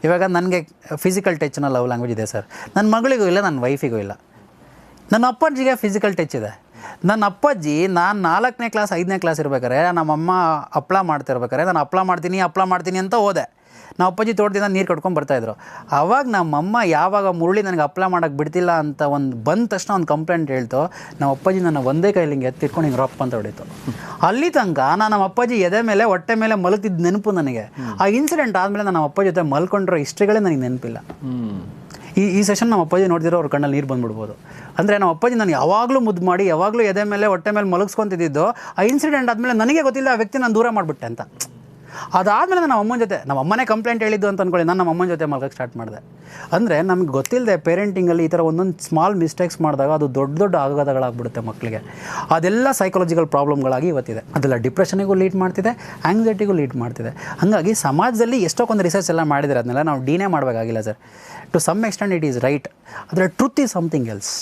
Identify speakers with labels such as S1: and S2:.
S1: ಇವಾಗ ನನಗೆ physical ಟಚ್ನ love language ಇದೆ ಸರ್. ನನ್ನ ಮಗಳಿಗೂ ಇಲ್ಲ, ನನ್ನ ವೈಫಿಗೂ ಇಲ್ಲ. ನನ್ನ ಅಪ್ಪಾಜಿಗೆ ಫಿಸಿಕಲ್ ಟಚ್ ಇದೆ. ನನ್ನ ಅಪ್ಪಾಜಿ ನಾನು 4ನೇ ಕ್ಲಾಸ್ 5ನೇ ಕ್ಲಾಸ್ ಇರ್ಬೇಕಾರೆ ನಮ್ಮಮ್ಮ ಹಪ್ಳ ಮಾಡ್ತಿರ್ಬೇಕಾರೆ ನಾನು ಹಪ್ಳ ಮಾಡ್ತೀನಿ ಅಂತ ಹೋದೆ. ನಮ್ಮ ಅಪ್ಪಾಜಿ ತೋಟದಿಂದ ನೀರು ಕಟ್ಕೊಂಡು ಬರ್ತಾಯಿದ್ರು. ಆವಾಗ ನಮ್ಮಮ್ಮ ಯಾವಾಗ ಮುರುಳಿ ನನಗೆ ಹಪ್ಳ ಮಾಡೋಕ್ಕೆ ಬಿಡ್ತಿಲ್ಲ ಅಂತ ಬಂದ ತಕ್ಷಣ ಒಂದು ಕಂಪ್ಲೇಂಟ್ ಹೇಳ್ತು. ನಮ್ಮ ಅಪ್ಪಾಜಿ ನನ್ನ ಒಂದೇ ಕೈಲಿ ಹಿಂಗೆ ಎತ್ತಿಟ್ಕೊಂಡು ಹಿಂಗೆ ರಪ್ಪ ಅಂತ ಹೊಡಿತು. ಅಲ್ಲಿ ತನಕ ನಾನು ನಮ್ಮ ಅಪ್ಪಾಜಿ ಎದೆ ಮೇಲೆ ಹೊಟ್ಟೆ ಮೇಲೆ ಮಲಗ್ತಿದ್ದ ನೆನಪು ನನಗೆ. ಆ ಇನ್ಸಿಡೆಂಟ್ ಆದಮೇಲೆ ನಾನು ನಮ್ಮ ಅಪ್ಪಾಜಿ ಜೊತೆ ಮಲ್ಕೊಂಡಿರೋ ಹಿಸ್ಟ್ರಿಗಳೇ ನನಗೆ ನೆನಪಿಲ್ಲ. ಈ ಸೆಷನ್ ನಮ್ಮ ಅಪ್ಪಾಜಿ ನೋಡ್ತಿರೋ ಅವ್ರ ಕಣ್ಣಲ್ಲಿ ನೀರು ಬಂದ್ಬಿಡ್ಬೋದು. ಅಂದರೆ ನಮ್ಮ ಅಪ್ಪಾಜಿ ನಾನು ಯಾವಾಗಲೂ ಮುದ್ದು ಮಾಡಿ ಯಾವಾಗಲೂ ಎದೆ ಮೇಲೆ ಹೊಟ್ಟೆ ಮೇಲೆ ಮಲಗಿಸ್ಕೊತಿದ್ದು, ಆ ಇನ್ಸಿಡೆಂಟ್ ಆದಮೇಲೆ ನನಗೆ ಗೊತ್ತಿಲ್ಲ ಆ ವ್ಯಕ್ತಿ ನಾನು ದೂರ ಮಾಡಿಬಿಟ್ಟೆ ಅಂತ. ಅದಾದಮೇಲೆ ನಮ್ಮ ಅಮ್ಮನ ಜೊತೆ, ನಮ್ಮ ಅಮ್ಮನೇ ಕಂಪ್ಲೇಂಟ್ ಹೇಳಿದ್ದು ಅಂತ ಅಂದ್ಕೊಳ್ಳಿ, ನಾನು ನಮ್ಮ ಅಮ್ಮನ ಜೊತೆ ಮಲ್ಗೋಕ್ಕೆ ಸ್ಟಾರ್ಟ್ ಮಾಡಿದೆ. ಅಂದರೆ ನಮ್ಗೆ ಗೊತ್ತಿಲ್ಲದೆ ಪೇರೆಂಟಿಂಗಲ್ಲಿ ಈ ಥರ ಒಂದೊಂದು ಸ್ಮಾಲ್ ಮಿಸ್ಟೇಕ್ಸ್ ಮಾಡಿದಾಗ ಅದು ದೊಡ್ಡ ಆಘಾತಗಳಾಗ್ಬಿಡುತ್ತೆ ಮಕ್ಕಳಿಗೆ. ಅದೆಲ್ಲ ಸೈಕಾಲಜಿಕಲ್ ಪ್ರಾಬ್ಲಮ್ಗಳಾಗಿ ಇವತ್ತಿದೆ. ಅದೆಲ್ಲ ಡಿಪ್ರೆಷನಿಗೂ ಲೀಡ್ ಮಾಡ್ತಿದೆ, ಆ್ಯಂಗ್ಸೈಟಿಗೂ ಲೀಡ್ ಮಾಡ್ತಿದೆ. ಹಾಗಾಗಿ ಸಮಾಜದಲ್ಲಿ ಎಷ್ಟೊಂದು ರಿಸರ್ಚ್ ಎಲ್ಲ ಮಾಡಿದರೆ ಅದನ್ನೆಲ್ಲ ನಾವು ಡಿನೇ ಮಾಡಬೇಕಾಗಿಲ್ಲ sir. To some extent it is right, ಆದರೆ ಟ್ರುತ್ ಈಸ್ ಸಮಥಿಂಗ್ ಎಲ್ಸ್.